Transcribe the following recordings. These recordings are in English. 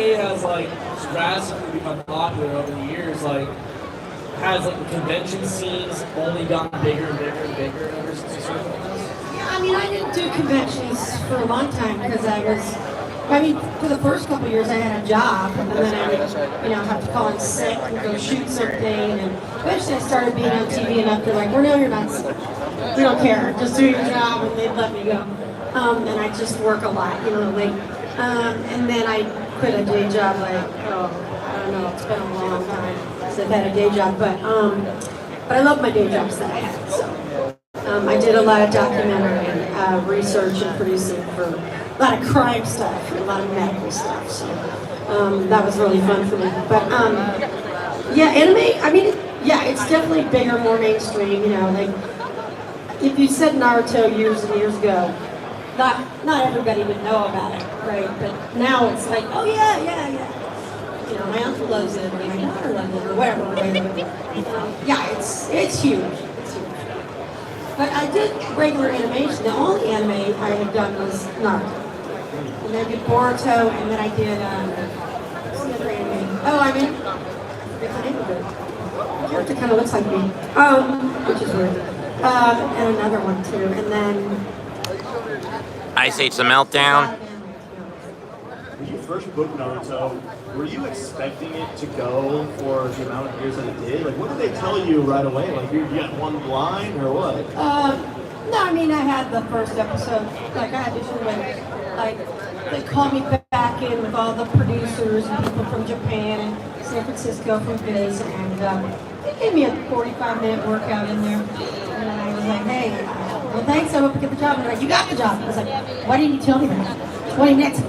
anime has like drastically become popular over the years. Like, has like the convention scenes only gotten bigger and bigger and bigger ever since you started doing this? Yeah, I mean, I didn't do conventions for a long time because for the first couple of years I had a job, and then I would, have to call in sick and go shoot something, and eventually I started being on TV enough to like, well, no, you're not sick. We don't care. Just do your job, and they'd let me go. And I just work a lot, and then I quit a day job I don't know, it's been a long time since I've had a day job, but I love my day jobs that I had, so. I did a lot of documentary research and producing for a lot of crime stuff and a lot of medical stuff, so that was really fun for me. But anime, it's definitely bigger, more mainstream, like if you said Naruto years and years ago, not everybody would know about it, right? But now it's like, oh yeah. My uncle loves it, or my daughter loves it, or whatever. Right? It's huge. It's huge. But I did regular animation. The only anime I had done was Naruto. And then I did Boruto, and then I did, what's the other anime? Oh, I forget the name of it. The character kind of looks like me, which is weird. And another one too, and then... Ice Age the Meltdown. When you first booked Naruto, were you expecting it to go for the amount of years that it did? Like, what did they tell you right away? Like, you got one line or what? No, I had the first episode. Like, I auditioned with, like, they called me back in with all the producers and people from Japan and San Francisco from Viz, and they gave me a 45-minute workout in there. And I was like, hey, well, thanks, I hope you get the job. And they're like, you got the job. I was like, why didn't you tell me that? 20 minutes.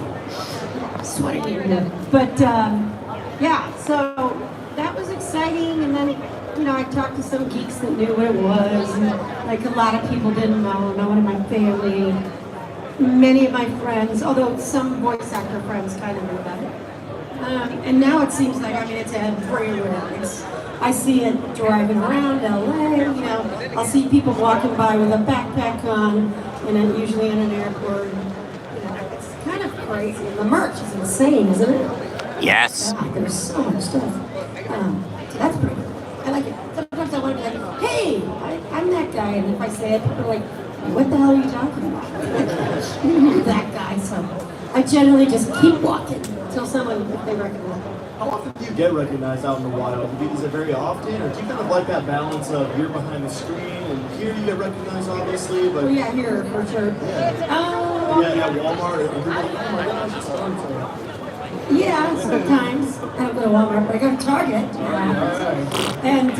But so that was exciting, and then I talked to some geeks that knew what it was, and like a lot of people didn't know. No one in my family, many of my friends, although some voice actor friends kind of knew about it. And now it seems like it's everywhere. I see it driving around LA. I'll see people walking by with a backpack on, and usually in an airport. Crazy. And the merch is insane, isn't it? Yes. There's so much stuff. So that's pretty cool. I like it. Sometimes I want to be like, hey, I'm that guy. And if I say it, people are like, what the hell are you talking about? You're that guy. So I generally just keep walking until someone, if they recognize me. How often do you get recognized out in the wild? Is it very often? Or do you kind of like that balance of you're behind the screen and here you get recognized, obviously? But Here, for sure. At Walmart, everybody, oh my gosh, it's Naruto. Yeah, sometimes. I don't go to Walmart, but I go to Target. And,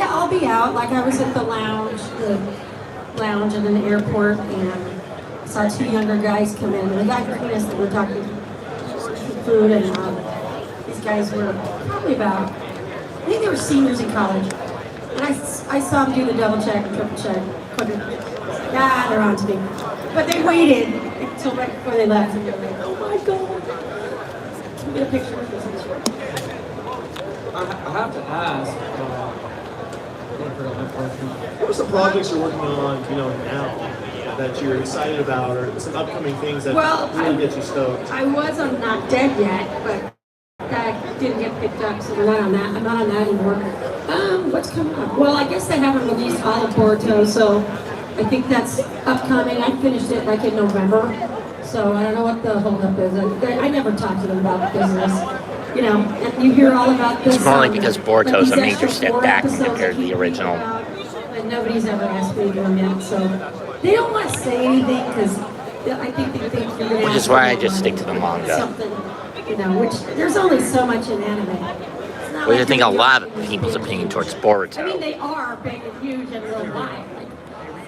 I'll be out. Like, I was at the lounge in an airport, and I saw two younger guys come in. And the guy between us that were talking food, and these guys were probably about, I think they were seniors in college. And I saw them do the double check and triple check. They're on to me. But they waited until right before they left, and they were like, oh my god. Can we get a picture of this? I have to ask, what are some projects you're working on, now that you're excited about, or some upcoming things that really get you stoked? I was on Not Dead Yet, but that didn't get picked up, so we're not on that. I'm not on that anymore. What's coming up? Well, I guess they haven't released all of Boruto, so I think that's upcoming. I finished it like in November, so I don't know what the holdup is. I never talked to them about business, and you hear all about this. It's more like because Boruto's a major step back compared to the original. And nobody's ever asked me to do them yet, so they don't want to say anything because I think they think you're going to. Which is why I just stick to the manga. Something, which there's only so much in anime. Well, I think a lot of people's opinion towards Boruto. They are big and huge in real life.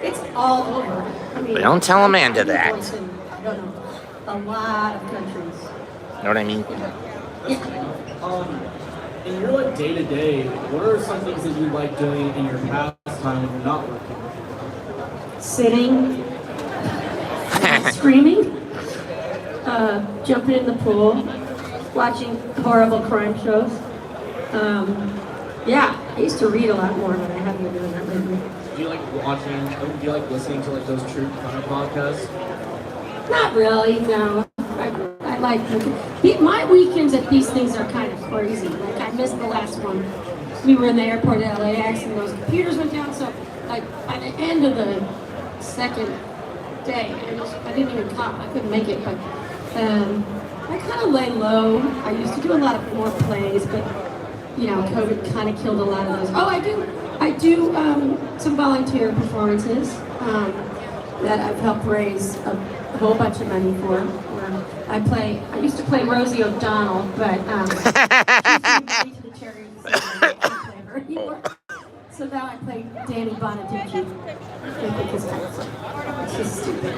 It's all over. But don't tell Amanda that. I don't know. A lot of countries. Know what I mean? In your day-to-day, what are some things that you like doing in your pastime when you're not working? Sitting, screaming, jumping in the pool, watching horrible crime shows. I used to read a lot more, but I haven't been doing that lately. Do you like listening to those true crime podcasts? Not really, no. I like my weekends at these things are kind of crazy. Like I missed the last one. We were in the airport at LAX and those computers went down. So like by the end of the second day, I didn't even come. I couldn't make it, but I kind of lay low. I used to do a lot of more plays, but you know, COVID kind of killed a lot of those. Oh, I do some volunteer performances that I've helped raise a whole bunch of money for. I used to play Rosie O'Donnell, but she's giving money to the charity, so I can't play her anymore. So now I play Danny Bonaducci. I think it's kind of fun. It's just stupid.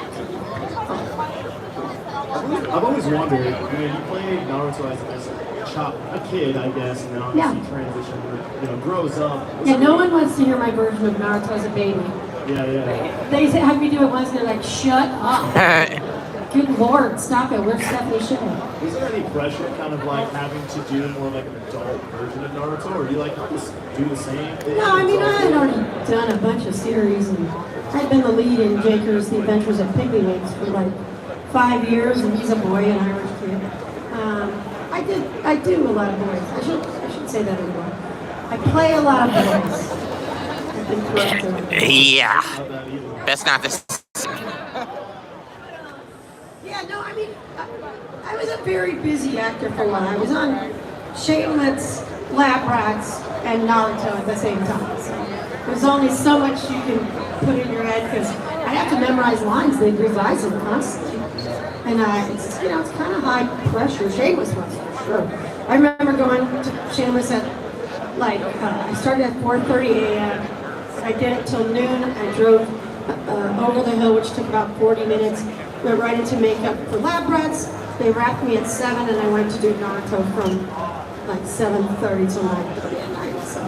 I've always wondered, you know, you played Naruto as a kid, I guess, and then obviously transitioned, you know, grows up. Yeah, no one wants to hear my version of Naruto as a baby. Yeah. They have me do it once and they're like, shut up. Good Lord, stop it. Where's Stephanie Shea? Is there any pressure kind of like having to do more like an adult version of Naruto, or do you like just do the same thing? No, I mean, I had already done a bunch of series and I'd been the lead in Jaker's The Adventures of Piggywigs for like 5 years, and he's a boy, an Irish kid. I do a lot of boys. I should say that anymore. I play a lot of boys. I've been corrected. Yeah. That's not the. Yeah, no, I mean, I was a very busy actor for a while. I was on Shameless, Lab Rats, and Naruto at the same time. So there's only so much you can put in your head because I have to memorize lines. They revise them constantly. And it's kind of high pressure. Shameless was for sure. I remember going to Shameless at I started at 4:30 a.m. I did it till noon. I drove over the hill, which took about 40 minutes. Went right into makeup for Lab Rats. They wrapped me at 7, and I went to do Naruto from like 7:30 to 9:30 at night. So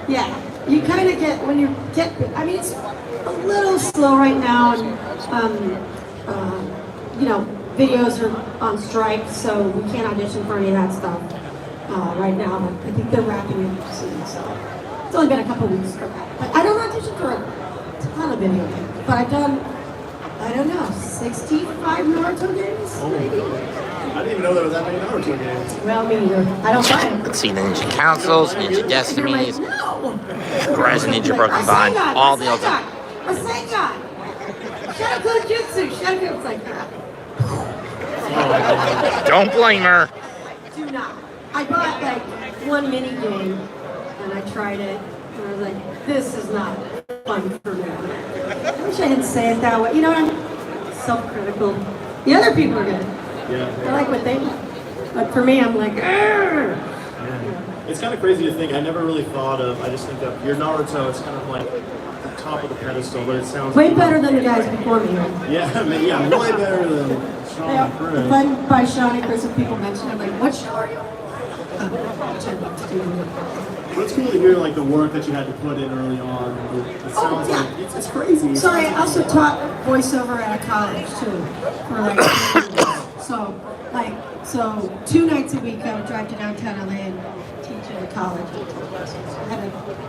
yeah, you kind of get when you get. I mean, it's a little slow right now, and videos are on strike, so we can't audition for any of that stuff right now. But I think they're wrapping it soon, so it's only been a couple weeks for that. But I don't audition for a ton of video games, but I've done, I don't know, 65 Naruto games, maybe? I didn't even know there was that many Naruto games. Well, me neither. I don't buy them. Let's see, Ninja Councils, Ninja Destinies, Rise of Ninja Broken Bond, all the old. Rasengan! Shadow Jutsu! Shadow Jutsu! Like that. Don't blame her. Do not. I bought like one mini game and I tried it and I was like, this is not fun for me. I wish I didn't say it that way. You know, I'm self-critical. The other people are good. Yeah. I like what they like. But for me, I'm like, yeah. It's kind of crazy to think. I never really thought of, I just think of your Naruto, it's kind of like the top of the pedestal, but it sounds way better than the guys before me. Right? Yeah, way better than Sean and Chris. But by Sean and Chris, if people mention it, I'm like, what show are you? But it's cool to hear like the work that you had to put in early on. It sounds like it's crazy. Sorry, I also taught voiceover at a college too, for like 2 years. So 2 nights a week I would drive to downtown LA and teach at a college. So I had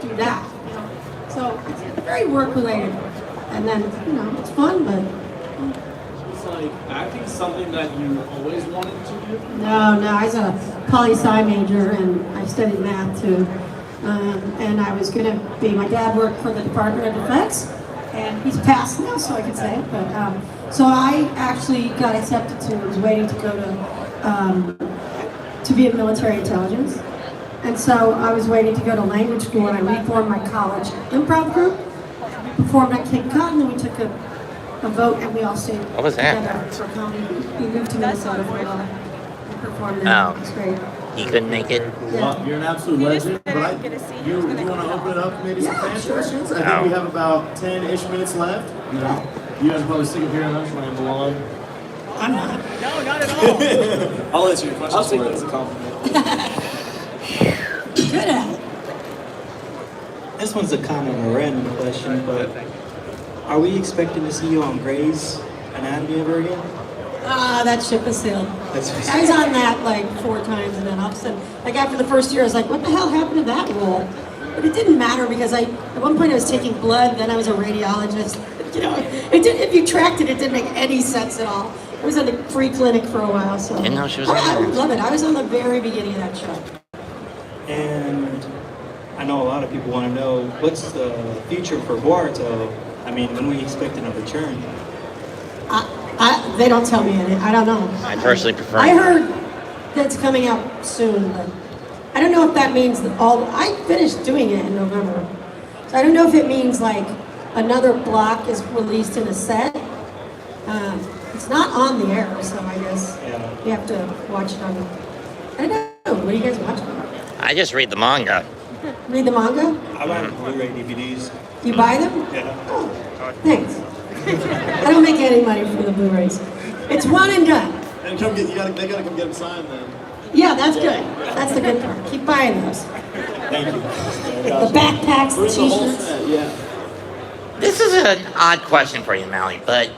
to do that. You know? So it's very work related, and then it's fun, but. It's like acting something that you always wanted to do? No, I was a poli-sci major and I studied math too. And I was gonna be, my dad worked for the Department of Defense and he's passed now, so I can say it. But so I actually got accepted to, was waiting to go to be in military intelligence. And so I was waiting to go to language school and I reformed my college improv group. We performed at Cape Cod and then we took a vote and we all stayed together for comedy. We moved to Minnesota for a while and performed there. It was great. He couldn't make it. Well, you're an absolute legend, but you want to open it up, maybe some fan questions? I think we have about 10-ish minutes left. You guys are probably sick of hearing us ramble on. I'm not. No, not at all. I'll answer your question. I'll take it as a compliment. Good at it. This one's a kind of a random question, but are we expecting to see you on Grey's Anatomy ever again? That ship has sailed. I was on that like 4 times and then all of a sudden, like after the first year, I was like, what the hell happened to that role? but it didn't matter because at one point I was taking blood, then I was a radiologist. You know, if you tracked it, it didn't make any sense at all. I was at a free clinic for a while, so. Didn't know she was I on there. love it. I was on the very beginning of that show. And I know a lot of people want to know what's the future for Boruto. I mean, when we expecting a return? They don't tell me any. I don't know. I personally prefer. I heard that's coming out soon, but I don't know if that means that I finished doing it in November, so I don't know if it means like another block is released in a set. It's not on the air, so I guess you have to watch it on. I don't know. What are you guys watching? I just read the manga. Read the manga? I buy Blu-ray DVDs. You buy them? Yeah. Oh, thanks. I don't make any money from the Blu-rays. It's one and done. And they gotta come get them signed then. Yeah, that's good. That's the good part. Keep buying those. Thank you. The backpacks, the Bring the whole t-shirts. set, yeah. This is an odd question for you, Maile, but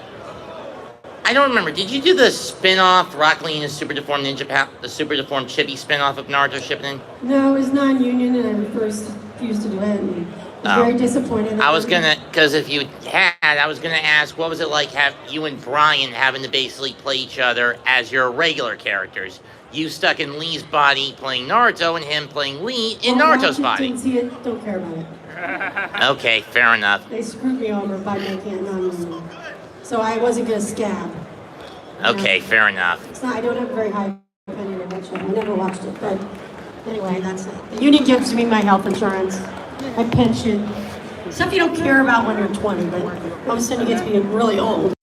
I don't remember. Did you do the spin-off Rock Lee and the Super Deformed the Super Deformed Chibi spin-off of Naruto Shippuden? No, it was non-union, and I first refused to do it, and I was very disappointed. I was gonna, because if you had, I was gonna ask, what was it like have you and Brian having to basically play each other as your regular characters? You stuck in Lee's body playing Naruto, and him playing Lee in Naruto's body. Didn't see it. Don't care about it. Okay, fair enough. They screwed me over by making it non-union, so I wasn't gonna scab. Okay, fair enough. It's not. I don't have a very high opinion of that show. I never watched it, but anyway, that's it. The union gives me my health insurance, my pension, stuff you don't care about when you're 20, but all of a sudden you get to be really old.